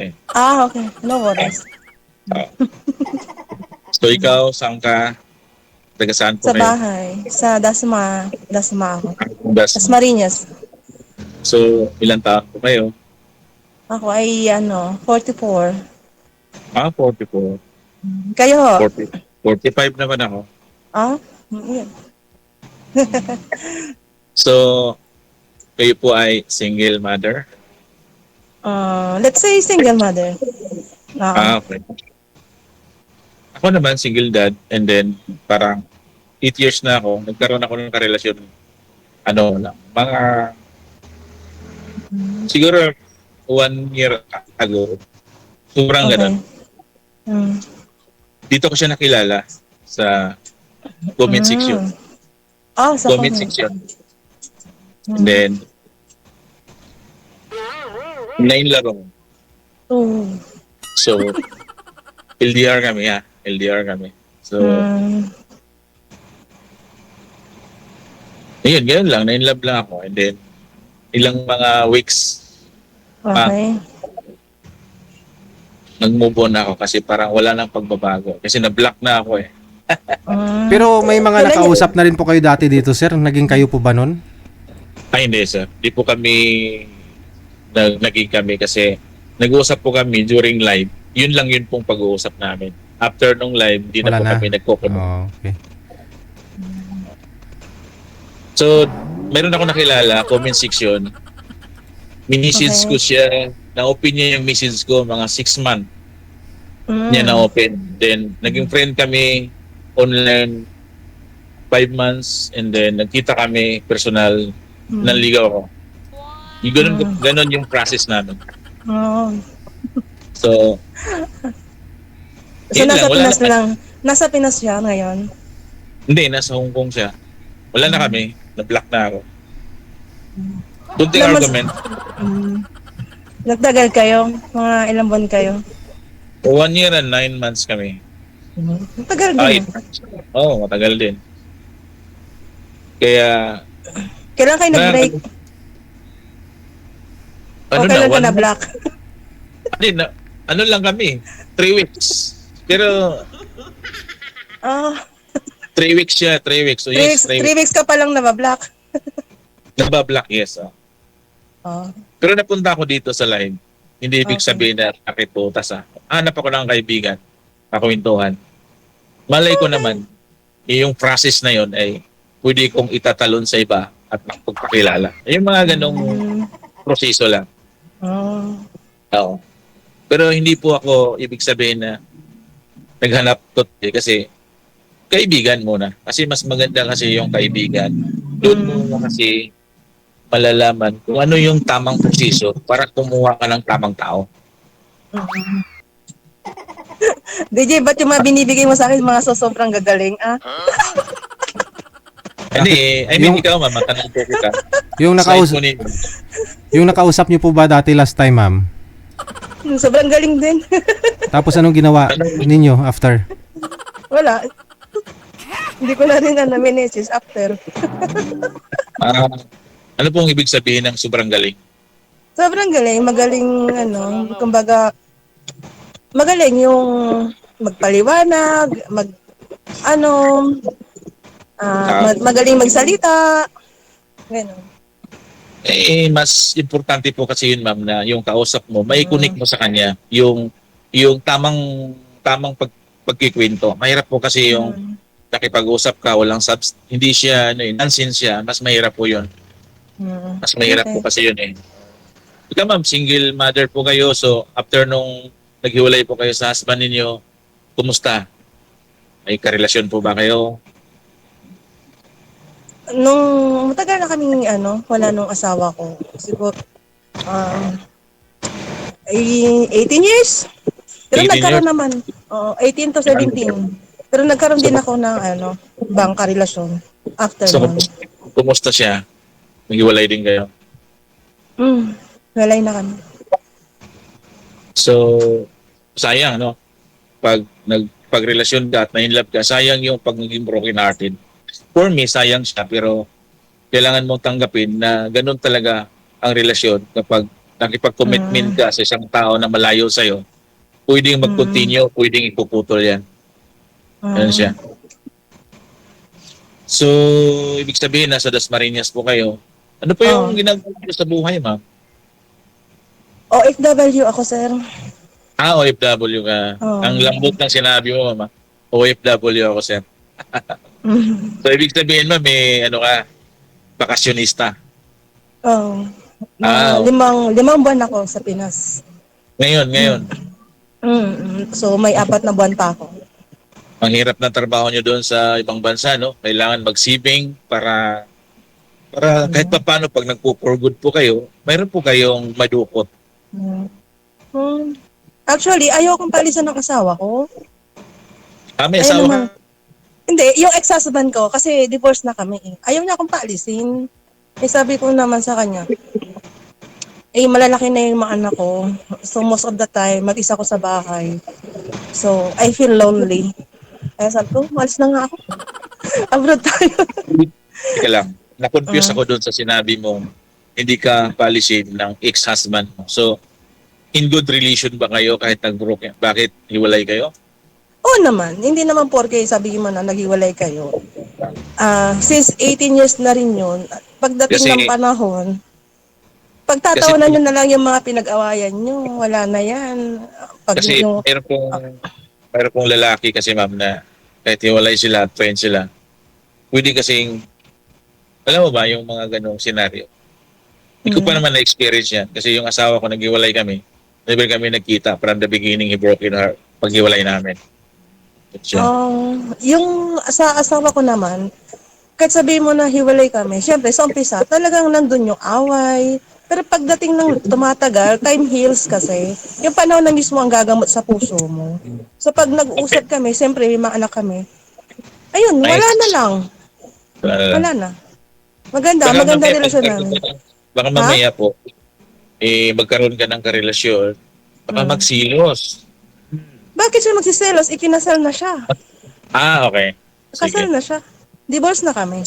Eh. Okay. No worries. Ah, so ikaw, saan ka? Taga saan po Sa kayo? bahay. Sa Dasma. Dasma ako. Das. Dasmariñas. So, ilang taon po kayo? Ako ay 44. 44. Kayo ho? 40, 45 naman ako. Ah? Yun. So, kayo po ay single mother? Let's say single mother. Oo. Okay. Ako naman, single dad. And then, parang 8 years na ako. Nagkaroon ako ng karelasyon. Ano lang. Mga, siguro, 1 year ago. Sobrang Okay. ganun. Mm. Dito ko siya nakilala sa comment section. Mm. Sa Comment comment. section. And Mm. then, nainlaro. Oh. So, LDR kami ha. LDR kami. So, Mm. ayun, ganyan lang. Na-inlove lang ako. And then, ilang mga weeks, Okay. nag-move on ako kasi parang wala nang pagbabago. Kasi na-block na ako eh. Mm. Pero may mga Kailan yun? nakausap na rin po kayo dati dito, sir. Naging kayo po ba nun? Ay, hindi sir. Di po kami naging kami kasi nag-uusap po kami during live. Yun lang yun pong pag-uusap namin. After nung live, di na Wala po na. kami nagko-connect. Oh, okay. So, meron ako nakilala, comment section. Miniseeds Okay. ko siya. Na-open niya yung message ko mga 6 months niya Mm. na-open. Then, naging friend kami online 5 months and then nagkita kami personal, nanligaw ako. Yung ganun yung process namin. Oh. So, So, yun nasa lang, wala Pinas na. lang. Nasa Pinas siya ngayon. Hindi, nasa Hong Kong siya. Wala na kami. Na-block na ako. Kunting Ilang months- argument. Nagtagal kayo? Mga ilang buwan kayo? 1 year and 9 months kami. Nagtagal Ay, din. matagal din. Kaya, Kailan kayo nag-break? ano O na, kailan ka one na-block? ano lang kami, 3 weeks. Pero, Oh, 3 weeks siya, 3 weeks. So 3 yes, weeks, 3 3 weeks. weeks ka pa lang nabablock. Nabablock, yes. Oh. Pero napunta ako dito sa live. Hindi ibig Okay. sabihin na bakit putas Hanap ako ng kaibigan, kakwentuhan. Malay ko naman, yung process na yon ay pwede kong itatalon sa iba at magpagpakilala. Yung mga ganong proseso lang. Oh. Oo. Pero hindi po ako ibig sabihin na naghanap ko kasi kaibigan muna. Kasi mas maganda kasi yung kaibigan. Doon mo kasi malalaman kung ano yung tamang proseso para kumuha ka ng tamang tao. DJ, ba't yung mga binibigay mo sa akin mga sobrang gagaling, Hindi, I mean, Yung- ikaw ma'am, matanong po kita. Yung Slide mo nakausap, ninyo. yung nakausap niyo po ba dati last time, ma'am? Sobrang galing din. Tapos anong ginawa ninyo after? Wala. Hindi ko na rin na-messages after. Ano pong ibig sabihin ng sobrang galing? Sobrang galing. Magaling, kumbaga, magaling yung magpaliwanag, magaling magsalita. Ganun. Mas importante po kasi yun ma'am na yung kausap mo, may connect mo sa kanya yung tamang pagkikwento. Mahirap po kasi yung nakipag-usap ka, walang hindi siya, nonsense siya, mas mahirap po yun. Mas mahirap po kasi yun eh. Ikaw ma'am, single mother po kayo, so after nung naghiwalay po kayo sa husband ninyo, kumusta? May karelasyon po ba kayo? Nung matagal na kaming wala nung asawa ko. Siguro 18 years. Pero 18 nagkaroon years? naman. 18 to 17. Pero nagkaroon din ako ng bangka relasyon after So, nun. kumusta siya? Naghiwalay din kayo? Walay na kami. So, sayang, no? Pag nagpagrelasyon ka at na-inlove ka, sayang yung pag naging broken hearted. For me, sayang siya, pero kailangan mong tanggapin na ganun talaga ang relasyon kapag nakipag-commitment ka sa isang tao na malayo sa'yo, pwedeng mag-continue, pwedeng ipuputol yan. Yan siya. So, ibig sabihin, nasa Dasmariñas po kayo. Ano po yung ginagawa niyo sa buhay, ma'am? OFW ako, sir. OFW ka. Ang lambot ng sinabi mo, ma'am. OFW ako, sir. So, ibig sabihin, ma'am, ano ka, bakasyonista. Oh. Limang buwan ako sa Pinas. Ngayon. So, may 4 na buwan pa ako. Ang hirap ng trabaho nyo doon sa ibang bansa, no? Kailangan mag-saving para kahit pa paano pag nagpo-for good po kayo, mayroon po kayong madukot. Actually, ayaw kong palisan ng asawa ko. May asawa ka? Hindi, yung ex-husband ko, kasi divorce na kami. Ayaw niya akong paalisin. Sabi ko naman sa kanya, malalaki na yung mga anak ko. So, most of the time, mag-isa ko sa bahay. So, I feel lonely. Kaya sabi ko, malis na nga ako. Abroad tayo. Teka lang, na-confuse ako doon sa sinabi mo, hindi ka paalisin ng ex-husband mo. So, in good relation ba kayo kahit nag-broke? Bakit hiwalay kayo? Oo naman. Hindi naman porke sabihin mo na naghiwalay kayo. Since 18 years na rin yun, pagdating ng panahon, pagtatawanan nyo na lang yung mga pinag-awayan nyo, wala na yan. Kasi mayroon pong lalaki kasi, ma'am, na kahit hiwalay sila, friend sila, pwede kasing, alam mo ba, yung mga ganong senaryo. Hindi ko pa naman na-experience yan kasi yung asawa ko, naghiwalay kami, never kami nagkita from the beginning, he broke in her paghiwalay namin. Yung sa asawa ko naman, kahit sabihin mo na hiwalay kami, syempre sa umpisa, talagang nandun yung away. Pero pagdating ng tumatagal, time heals kasi. Yung panahon na mismo ang gagamot sa puso mo. So pag nag-uusap kami, syempre may mga anak kami. Ayun, wala na lang. Wala na. Maganda relasyon namin. Baka mamaya po, magkaroon ka ng karelasyon, baka magsilos. Bakit siya magsiselos? Ikinasal na siya. Okay. Kasal na siya. Divorce na kami.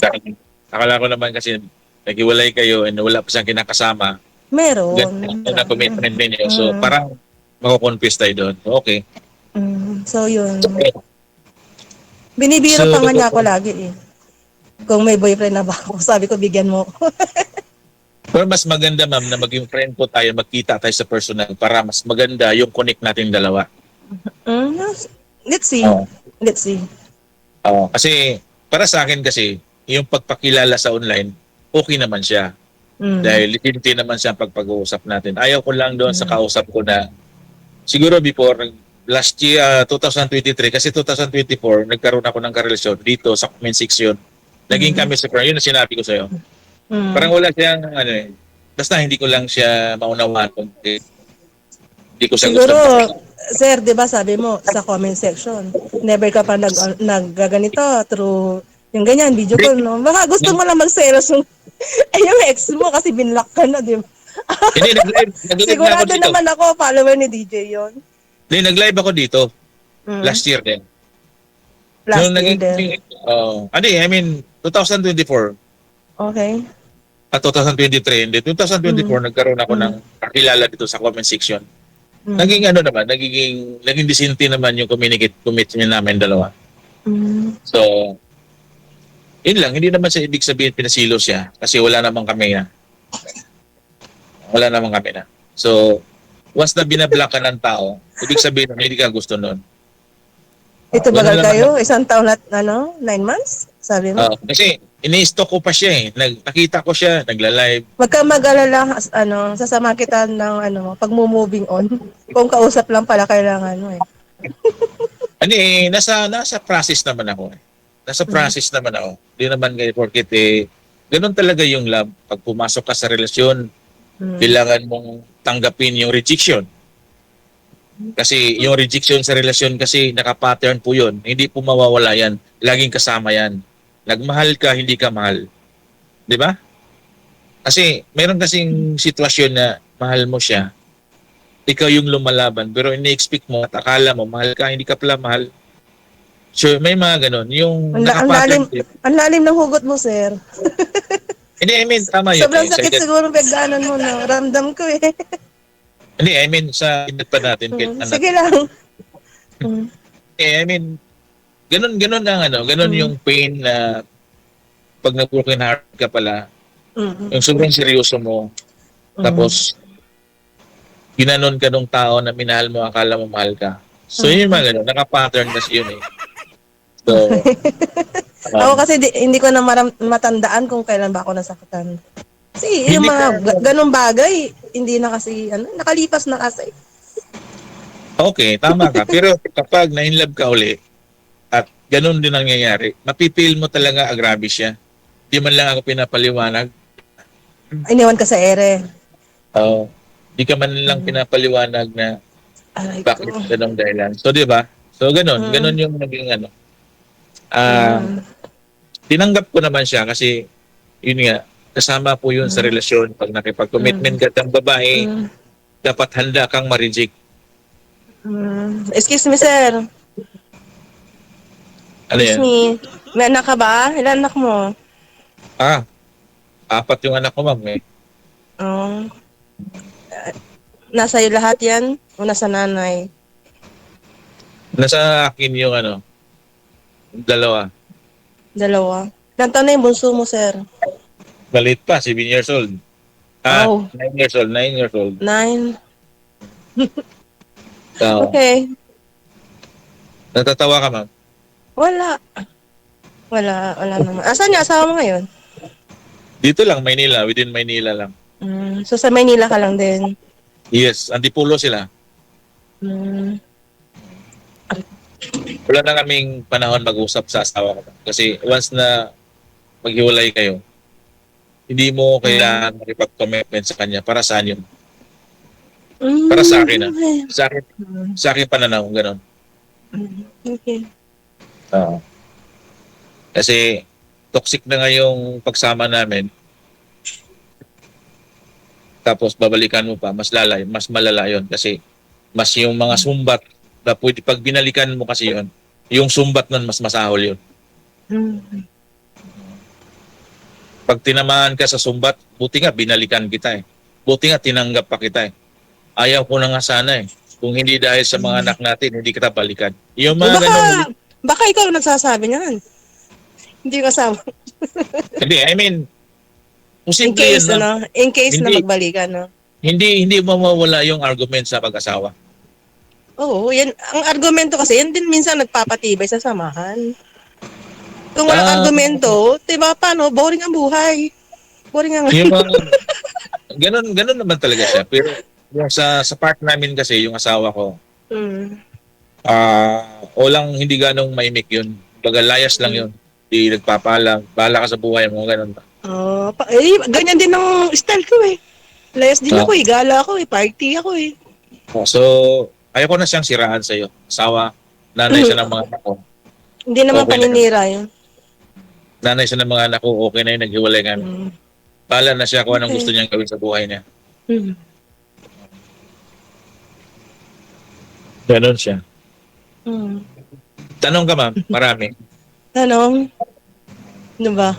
Akala ko naman kasi naghiwalay kayo and wala pa siyang kinakasama. Meron. Ganun na commitment din niyo. So parang mako-confuse tayo doon. Okay. So yun. Binibiro pa nga niya ako lagi eh. Kung may boyfriend na ba ako, sabi ko bigyan mo ako. Pero mas maganda, ma'am, na maging friend po tayo, magkita tayo sa personal para mas maganda yung connect nating dalawa. Let's see. Let's see. Kasi para sa akin kasi, yung pagpakilala sa online, okay naman siya. Dahil hindi naman siya pag-uusap natin. Ayaw ko lang doon sa kausap ko na siguro before last year, 2023, kasi 2024, nagkaroon ako ng karelasyon dito sa comment section. Naging kami sa yun na sinabi ko sa'yo. Parang wala siyang, basta hindi ko lang siya maunawaan. Hindi ko siya siguro, sir, di ba sabi mo sa comment section, never ka pa naggaganito through yung ganyan, video call, no? Baka gusto mo lang mag-selos yung ex mo kasi binlock ka na, di ba? Hindi, nag-live sigurado na ako naman ako, follower ni DJ yon. Hindi, nag-live ako dito. Last year din. Last year din. I mean, 2024. Okay. 2023. Hindi, 2024, nagkaroon ako ng kakilala dito sa comment section. Naging naging disente naman yung commitment namin dalawa. So, yun lang, hindi naman siya ibig sabihin pinasilo siya kasi wala naman kami na. Wala naman kami na. So, once na binablock ka ng tao, ibig sabihin na hindi ka gusto nun. Ito bagal kayo? Isang taon at 9 months? Sabi mo? Kasi ini-stalk ko pa siya eh. Nakita ko siya, nagla-live. Wag kang mag-alala, sasama kita ng pag-moving on. Kung kausap lang pala kailangan mo eh. Nasa process naman ako eh. Nasa process naman ako. Hindi naman kayo porkit ganun talaga yung love. Pag pumasok ka sa relasyon, kailangan mong tanggapin yung rejection. Kasi yung rejection sa relasyon kasi naka-pattern po yun. Hindi po mawawala yan. Laging kasama yan. Nagmahal ka, hindi ka mahal. Di ba? Kasi meron kasing sitwasyon na mahal mo siya, ikaw yung lumalaban, pero ini-expect mo at akala mo mahal ka, hindi ka pala mahal. So may mga ganon. Yung ang lalim ng hugot mo, sir. Hindi, I mean, tama yun. Sobrang Sa sakit edad, siguro pagdaanan mo na. Ramdam ko eh. hindi, I mean, sa edad pa natin, kailangan Sige natin. lang. Mm. I mean, ganun ang ganun Mm. yung pain na pag nag-broken heart ka pala, Mm. yung sobrang seryoso mo, tapos ginanon ka nung tao na minahal mo, akala mo mahal ka. So yun yung mga ganun, naka-pattern kasi yun eh. So, Ako kasi hindi ko na matandaan kung kailan ba ako nasaktan. Kasi yung Hindi mga ka- ganong bagay, hindi na kasi, nakalipas na kasi. okay, tama ka. Pero kapag na-inlove ka uli, at ganun din ang nangyayari, mapipil mo talaga agrabe siya. Di man lang ako pinapaliwanag. Iniwan ka sa ere. Di ka man lang pinapaliwanag na Aray bakit ko. ganong dahilan. So, di ba? So, ganun yung naging tinanggap ko naman siya kasi, yun nga, kasama po yun sa relasyon. Pag nakipag-commitment ka ng babae, dapat handa kang ma-reject. Excuse me, sir. Ano Excuse yan? me. May anak ka ba? Ilan anak mo? 4 yung anak ko, ma'am. Eh. Oh. Nasa iyo lahat yan? O nasa nanay? Nasa akin yung 2. Dalawa. Ilan taon na yung bunso mo, sir? Maliit pa, 7 years old. Oh. 9 years old, 9 years old. 9. So, Okay. natatawa ka, ma'am. Wala. Wala naman. Asan yung asawa mo ngayon? Dito lang, Maynila. Within Maynila lang. So sa Maynila ka lang din. Yes, Antipulo sila. Mm. Wala na kaming panahon mag-usap sa asawa ko. Kasi once na maghiwalay kayo, hindi mo kailangan makipag-commitment sa kanya. Para saan yun? Para sa akin, Sa akin pananaw, gano'n. Okay. Kasi toxic na nga yung pagsama namin. Tapos babalikan mo pa, mas malala yun. Kasi mas yung mga sumbat na pwede, pag binalikan mo kasi yun, yung sumbat nun mas masahol yun. Pag tinamaan ka sa sumbat, buti nga binalikan kita eh. Buti nga tinanggap pa kita eh. Ayaw ko na nga sana eh. Kung hindi dahil sa mga anak natin, hindi kita balikan. Yung mga ganun. Baka ikaw ang nagsasabi niyan. Hindi ko kasama. Hindi, I mean, In posible case, yan na. in case na Hindi. magbalikan, no? Hindi mawawala yung argument sa pag-asawa. Oo, yan. Ang argumento kasi, yan din minsan nagpapatibay sa samahan. Kung walang argumento, diba, paano? Boring ang buhay. Boring ang... Yung mga, ganun naman talaga siya. Pero yung sa part namin kasi, yung asawa ko, walang hindi ganong maimik yun. Baga layas lang yun. Di nagpapalang, bahala ka sa buhay mo, ganun. Ganyan din ang style ko eh. Layas din ako eh, gala ako eh, party ako eh. So, ayoko na siyang siraan sa'yo. Asawa, nanay siya ng mga anak ko. Hindi naman Okay na paninira yun. Nanay siya ng mga anak ko, okay na yun, naghiwalay kami. Bahala na siya kung anong gusto niyang gawin sa buhay niya. Ganon siya. Tanong ka, ma'am, marami. Tanong? Ano ba?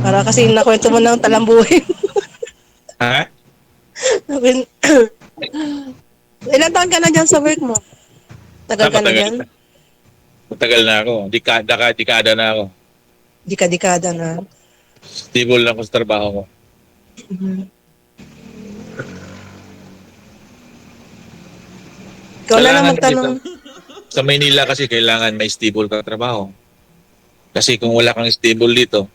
Para kasi nakwento mo ng talambuhin. Ha? Ilan taon ka na dyan sa work mo? Tagal ka na dyan? Matagal na ako. Dekada na ako. Dika-dikada na. Stable lang ako sa trabaho ko. Ikaw na lang magtanong. Sa Maynila kasi kailangan may stable ka trabaho. Kasi kung wala kang stable dito,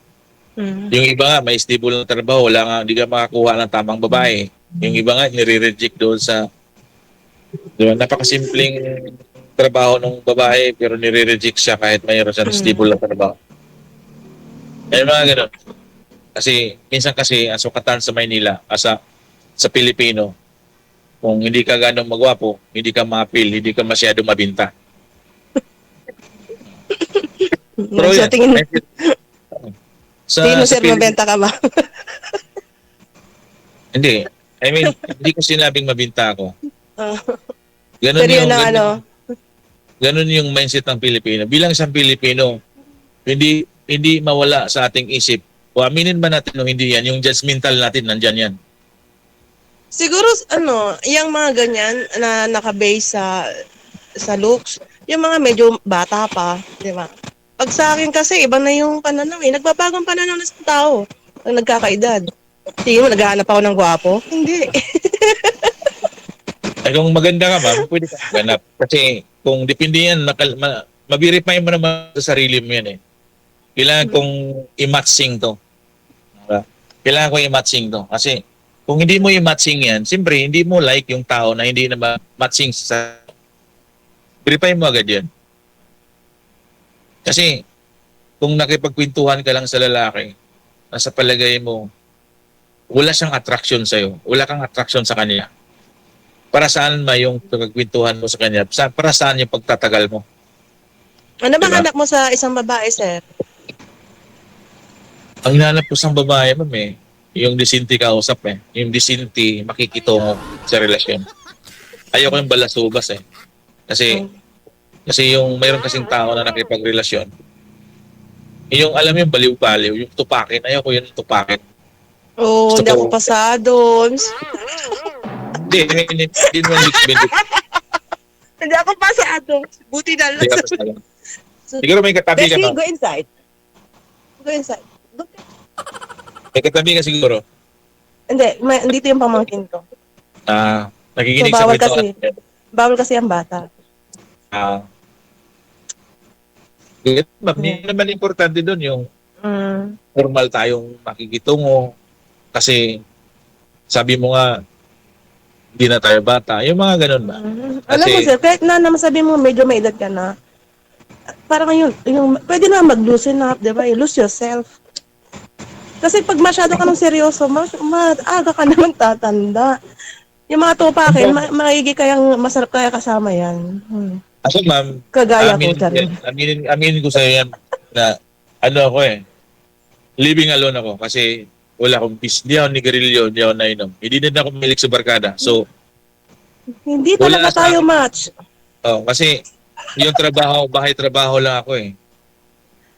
yung iba nga may stable na trabaho, wala nga, hindi ka makakuha ng tamang babae. Yung iba nga, nire-reject doon sa, diba, napakasimpleng trabaho ng babae, pero nire-reject siya kahit mayroon siya ng stable na trabaho. Ay mga ganun. Kasi, minsan kasi, ang sukatan sa Maynila, sa Pilipino, kung hindi ka ganong magwapo, hindi ka ma-appeal, hindi ka masyado mabinta. Pero So, tingin, tingin mo sir, mabenta ka ba? Hindi. I mean, hindi ko sinabing mabinta ako. Ganun Pero yun na ano? Ganun yung mindset ng Pilipino. Bilang isang Pilipino, hindi mawala sa ating isip O aminin ba natin o hindi yan, yung judgmental natin, nandyan yan. Siguro, yung mga ganyan na nakabase sa looks, yung mga medyo bata pa, di ba? Pag sa akin kasi, iba na yung pananaw eh. Nagbabagong pananaw na sa tao pag nagkakaedad. Tingin mo, naghahanap ako ng gwapo? Hindi. Ay, kung maganda ka, ma'am, pwede ka ganap. Kasi kung depende yan, ma-verify mo naman sa sarili mo yan eh. Kailangan kong i-matching to. Diba? Kailangan kong i-matching to. Kasi kung hindi mo i-matching yan, siyempre, hindi mo like yung tao na hindi na matching sa... Verify mo agad yan. Kasi kung nakipagkwentuhan ka lang sa lalaki, nasa palagay mo, wala siyang attraction sa'yo. Wala kang attraction sa kanya. Para saan ba yung pagkwentuhan mo sa kanya? Para saan yung pagtatagal mo? Ano bang Diba? anak mo sa isang babae, sir? Ang hinahanap ko sa babae, ma'am eh, yung disinti kausap eh. Yung disinti makikitungo sa relasyon. Ayoko yung balasubas eh. Kasi yung mayroon kasing tao na nakipagrelasyon. Yung alam mo yung baliw-baliw, yung tupakin. Ayoko yun tupakin. Oh, Gusto hindi ako ko- pasado. Hindi naman ibig Hindi ako pasado. Buti na lang. sabihin. Siguro may katabi ka, Bessie, ma'am. go inside. Go inside. May katabi ka siguro. Hindi, dito yung pamangkin ko. Nakikinig So, sa bawal kwento. kasi. Bawal kasi ang bata. Ma'am, hindi naman importante doon yung Mm. formal tayong makikitungo. Kasi sabi mo nga, hindi na tayo bata. Yung mga ganun ba? Alam mo, sir, kahit na naman sabi mo medyo may edad ka na, parang yung pwede na mag-loosen up, di ba? Lose yourself. Kasi pag masyado ka ng seryoso, aga ka naman tatanda. Yung mga tupakin, maigi kayang masarap kaya kasama yan. Ako, ma'am, Kagaya ko, Charin. aminin ko sa yan na ano ako eh, living alone ako kasi wala akong peace. Hindi ako nigarilyo, hindi ako nainom. Hindi din ako milik sa barkada. So, Hindi wala talaga sa tayo akin. match. kasi yung trabaho, bahay trabaho lang ako eh.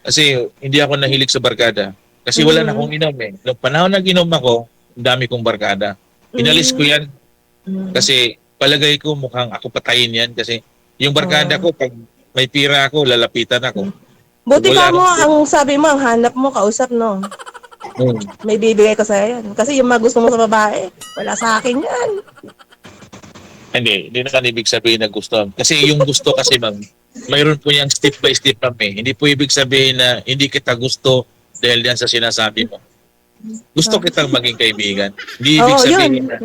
Kasi hindi ako nahilig sa barkada. Kasi wala na akong inom eh. Noong panahon nag-inom ako, ang dami kong barkada. Inalis ko yan kasi palagay ko mukhang ako patayin yan kasi yung barkada ko, pag may pira ako, lalapitan ako. Buti Wala ka mo, akong- ang sabi mo, ang hanap mo, kausap, no? May bibigay ko sa'yo yan. Kasi yung mga gusto mo sa babae, wala sa akin yan. Hindi naman ibig sabihin na gusto. Kasi yung gusto kasi, ma'am, mayroon po yung step by step, ma'am eh. Hindi po ibig sabihin na hindi kita gusto dahil yan sa sinasabi mo. Gusto kitang maging kaibigan. Hindi ibig Oo, sabihin yun. na,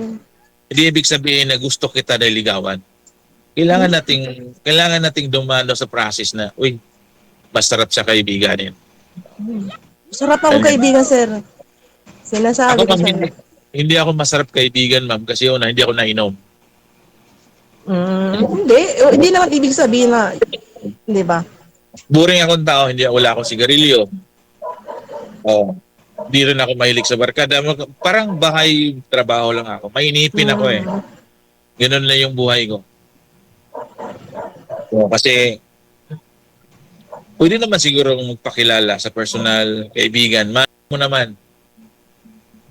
hindi ibig sabihin na gusto kita dahil ligawan. Kailangan nating dumano sa process na, uy, masarap sa kaibiganin. Sarap akong kaibigan, sir. Sinasabi Ako, ko ma'am, sa'yo. hindi ako masarap kaibigan, ma'am, kasi una, hindi ako nainom. Hindi naman ibig sabihin na, di ba? Boring akong tao, wala akong sigarilyo. Oh. Di rin ako mahilig sa barkada. Parang bahay trabaho lang ako. Mainipin ako eh. Ganun lang yung buhay ko. So, kasi pwede naman siguro magpakilala sa personal kaibigan. Mo naman,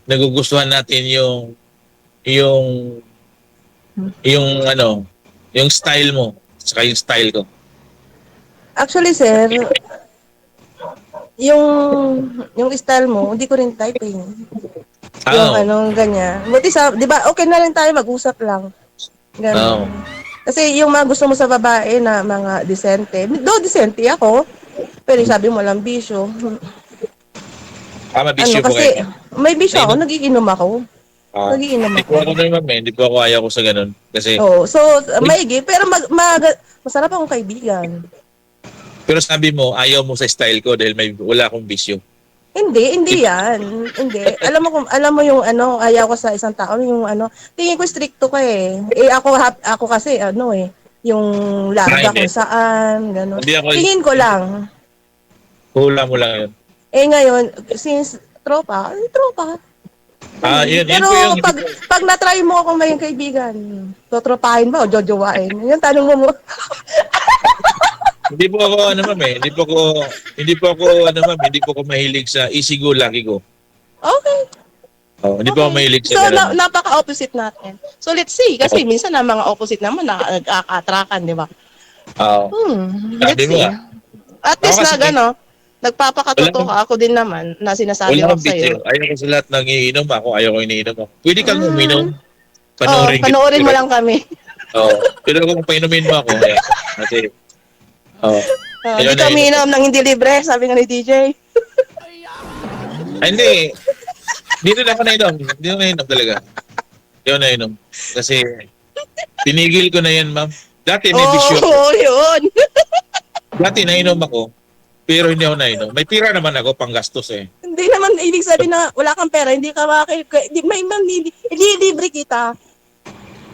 nagugustuhan natin yung style mo, saka yung style ko. Actually, sir, yung style mo, hindi ko rin type eh. Yung ganyan. Buti di ba, okay na lang tayo, mag-usap lang. Ganun. Kasi yung mga gusto mo sa babae na mga disente, disente ako, pero sabi mo lang bisyo. Mabisyo po Kasi kayo. may bisyo ako, nagiinom ako. Nagiinom Hindi ako. po ako naman eh. Hindi po ako ayaw ko sa ganun. Kasi, So, maigi, pero masarap akong kaibigan. pero sabi mo, ayaw mo sa style ko dahil wala akong bisyo. Hindi yan. Hindi. Alam mo yung ayaw ko sa isang tao, yung tingin ko stricto ka eh. Ako kasi yung larga Hindi. kung saan, gano'n. Hindi ako- Tingin ko lang. Hula mo lang yun. Ngayon, since tropa, tropa. Yun Pero po yung... pag na-try mo akong maging kaibigan, totropahin ba o jojowain? Yung tanong mo. Hindi po ako ano ma'am eh. Hindi po ako ano ma'am, hindi po ako mahilig sa easy go, lucky go. Okay. Oh, hindi po ako mahilig So, sa ganun. napaka-opposite natin. So, let's see. Kasi minsan na mga opposite naman nagkakatrakan, di ba? Oo. Let's Sabi mo see. nga. At least Ako na kasi- gano, nagpapakatotoo Wala- ako din naman na sinasabi Wala ko akong sa'yo. bitch. Ayaw ko sa lahat ng iinom ako. Ayaw ko iniinom ako. Pwede kang uminom. Oh, panoorin mo lang kami. Oo. Pero kung painumin mo ako, eh. Kasi, oo. Ayun Hindi na kami yun. inom ng hindi libre, sabi nga ni DJ. Ay, hindi. Dito na ako nainom. Hindi ako nainom talaga. Hindi ako nainom. Kasi, tinigil ko na yan, ma'am. Dati may bisyo. Oo, yun. Dati nainom ako. Pero hindi ako nainom. May pira naman ako, panggastos eh. Hindi naman ibig sabihin na wala kang pera, hindi ka hindi libre kita.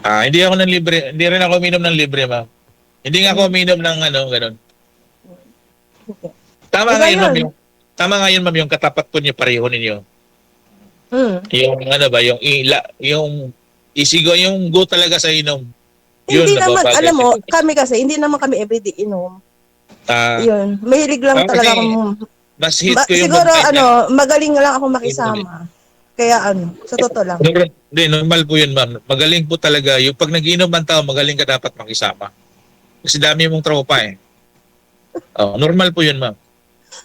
Hindi ako ng libre. Hindi rin ako uminom ng libre, ma'am. Hindi nga ako uminom ng ano, ganun. Tama Iba nga yun, yun. ma'am. Tama nga yun, ma'am, yung katapat po niyo pareho ninyo. Yung ano ba, yung isigo, yung go talaga sa inom. Hindi naman, nababagay. alam mo, kami kasi, hindi naman kami everyday inom. Ah, Yun, mahilig lang kasi talaga akong... mas hit ko yung siguro, bantay niya. magaling lang ako makisama. Kaya sa totoo lang. Hindi, normal po yun, ma'am. Magaling po talaga. Yung pag nag-inom ang tao, magaling ka dapat makisama. Kasi dami mong tropa eh. Oh, normal po yun, ma'am.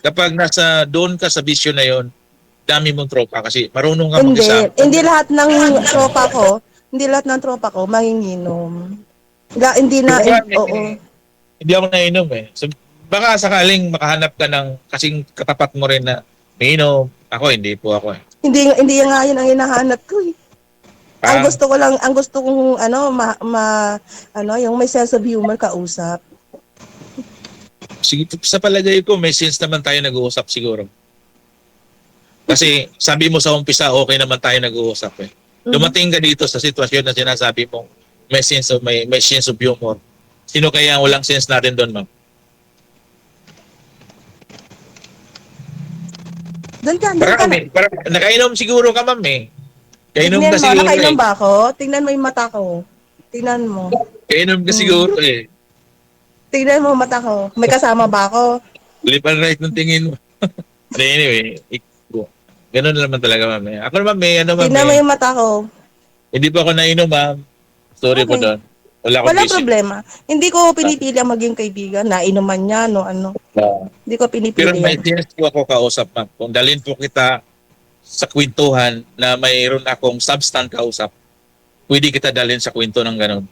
Kapag doon ka sa bisyo na yun, dami mong tropa kasi marunong ka makisama. Hindi lahat ng tropa ko manginginom. Hindi na, oo. Hindi ako nainom eh. So, baka sakaling makahanap ka ng kasing katapat mo rin na may inom. Ako, hindi po ako eh. Hindi nga yun ang hinahanap ko eh. Ang gusto kong yung may sense of humor kausap. Sige, sa palagay ko, may sense naman tayo nag-uusap siguro. Kasi sabi mo sa umpisa, okay naman tayo nag-uusap eh. Dumating ka dito sa sitwasyon na sinasabi mo, may sense of humor. Sino kaya ang walang sense natin doon, ma'am? Doon ka. Parang nakainom siguro ka, ma'am eh. Kainom Tingnan ka mo, siguro nakainom eh. ba ako? Tingnan mo yung mata ko. Tingnan mo. Kainom ka siguro eh. Tingnan mo mata ko. May kasama ba ako? Lipan right ng tingin mo. But anyway, ganun naman talaga, ma'am eh. Ako naman may ma'am Tingnan mo eh. yung mata ko. Hindi pa ako nainom, ma'am. Sorry po Okay. doon. Wala akong Walang vision. problema. Hindi ko pinipili ang maging kaibigan. Nainuman niya, Hindi ko Pero pinipili may yan. chance po ako kausap, ma'am. Kung dalhin po kita sa kwentuhan na mayroon akong substance kausap, pwede kita dalhin sa kwento ng ganun.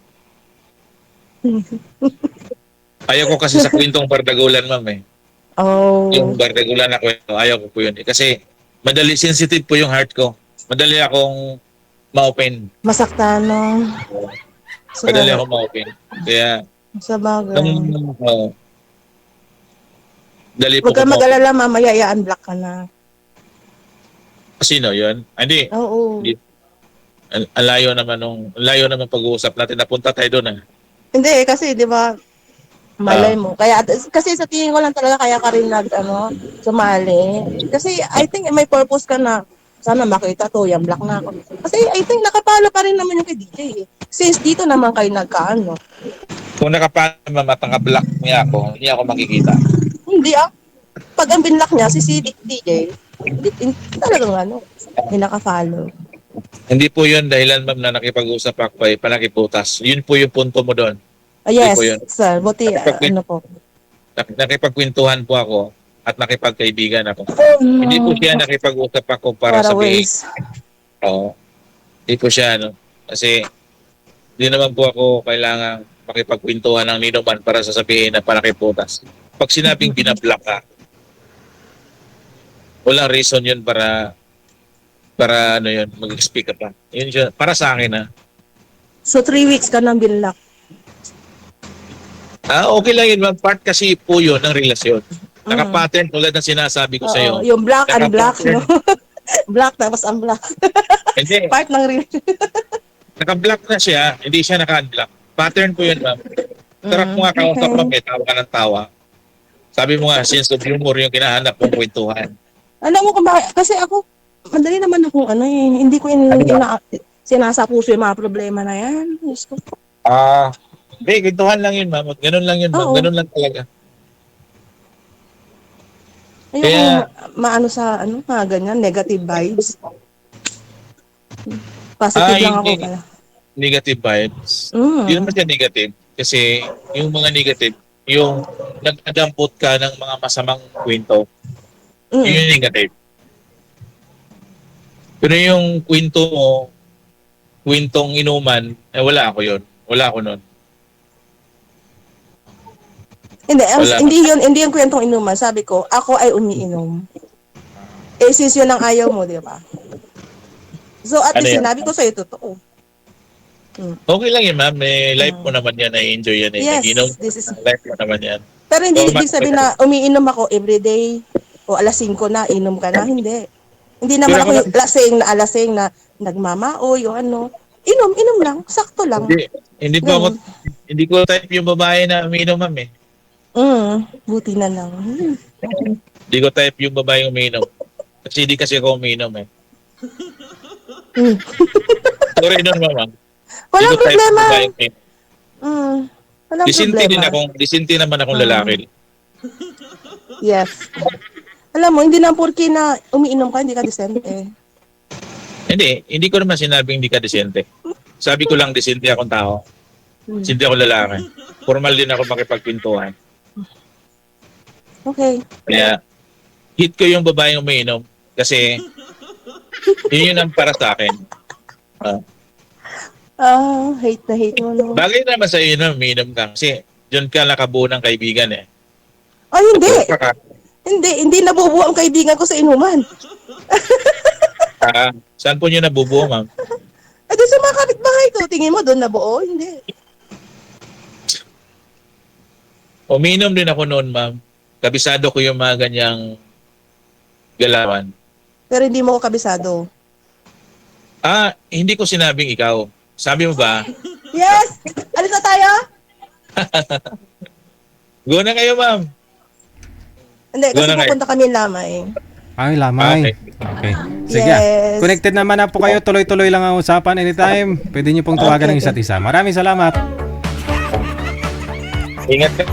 Ayaw ko kasi sa kwentong bardagulan, ma'am eh. Oh. Yung bardagulan na kwento, ayaw ko po yun eh. Kasi madali sensitive po yung heart ko. Madali akong ma-open. Masaktan, no? Madali akong ma-open. Kaya, Sa bagay. dali po Huwag ka ko mag-alala, mamaya i-unblock ka na. Sino yun? Hindi. Oo. Hindi. Ang layo naman pag-uusap natin. Napunta tayo doon. Hindi, kasi, di ba, malay mo. Kaya, kasi sa tingin ko lang talaga kaya ka rin sumali. Kasi, I think may purpose ka na, sana makita to, yung black na ako. Kasi, I think nakapalo pa rin naman yung kay DJ. Since dito naman kayo nagkaano. Kung nakapano at nakablock niya ako, hindi ako makikita. Hindi pag ang binlock niya, si DJ, talagang hindi nakafollow. Hindi po yun dahilan, ma'am, na nakipag-usap ako ay panakiputas. Yun po yung punto mo doon. Yes, po yun. sir. Buti, po. Nakipagkwentuhan po ako at nakipagkaibigan ako. Hindi po siya nakipag-usap ako para sabihin. Oo. Hindi po siya, Kasi, hindi naman po ako kailangan makipagkwentuhan ng ninuman para sasabihin na panakiputas. Pag sinabing binablock ka, walang reason yun para mag-speak ka pa. Yun siya, para sa akin So, 3 weeks ka nang binlock. Okay lang yun, ma'am. Part kasi po yun ng relasyon. Naka-pattern tulad ng sinasabi ko sa iyo. Yung black, unblock, no? Black, tapos unblock. Hindi, Part ng naka-block na siya, hindi siya naka-unblock. Pattern po yun, ma'am. Sarap mo nga kausap, ma'am, tawa ka ng tawa. Sabi mo nga, sense of humor yung kinahanap mong kwentuhan. Alam mo kung bakit, kasi ako, madali naman akong hindi ko sinasa puso yung mga problema na yan. Diyos ko. Hindi, kwentuhan lang yun, ma'am. Ganun lang yun, ma'am. Oo. Ganun lang talaga. Ayoko Kaya- maano sa mga ganyan, negative vibes. Positive lang ako hindi. pala. Negative vibes. Mm. Hindi naman siya negative. Kasi yung mga negative, yung nagadampot ka ng mga masamang kwento, yun Mm. yung negative. Pero yung kwento mo, kwentong inuman, wala ako yun. Wala ako nun. Wala. Hindi yung kwentong inuman. Sabi ko, ako ay umiinom. Eh, since yun ang ayaw mo, di ba? So, at Ano least yan? sinabi ko sa'yo, totoo. Okay lang yun, ma'am. Life mo naman yan. Na-enjoy yan. Yes, Nag-inom. this is... Life mo naman yan. Pero hindi So, ibig sabihin na umiinom ako everyday o alas 5 na, inom ka na. Hindi. Hindi naman Pero ako ako yung lasing na nagmamaoy o ano. Inom lang. Sakto lang. Hindi po ako, hindi ko type yung babae na umiinom, ma'am eh. Buti na lang. Hindi ko type yung babae umiinom. Kasi hindi kasi ako umiinom eh. Sorry nun, ma'am. Walang Hindi ko type yung problema. babae umiinom. Walang problema. Disinti naman akong lalaki. Yes. Alam mo, hindi na porke na umiinom ka, hindi ka disente. Hindi ko naman sinabing hindi ka disente. Sabi ko lang disente akong tao. Disente ako lalaki. Formal din ako makipagpintuhan. Okay. Kaya, hit ko yung babaeng umiinom kasi yun ang para sa akin. Hate na hate mo, no? Bagay naman sa iyo na umiinom ka kasi dyan ka nakabuo ng kaibigan eh. Ay, hindi. Baka, Hindi nabubuo ang kaibigan ko sa inuman. saan po nyo nabubuo, ma'am? Eh, di sa mga kapitbahay ko, tingin mo doon nabuo? Hindi. Umiinom din ako noon, ma'am. Kabisado ko yung mga ganyang galawan. Pero hindi mo ko kabisado. Hindi ko sinabing ikaw. Sabi mo ba, Yes! Alis na tayo? go na kayo, ma'am. Hindi, kasi Doon na kayo. pupunta kami Lamay. Ay, lamay. Okay. Okay. Sige. Yes. Connected naman na po kayo. Tuloy-tuloy lang ang usapan anytime. Pwede niyo pong tawagan ng isa't isa. Maraming salamat. Ingat ka.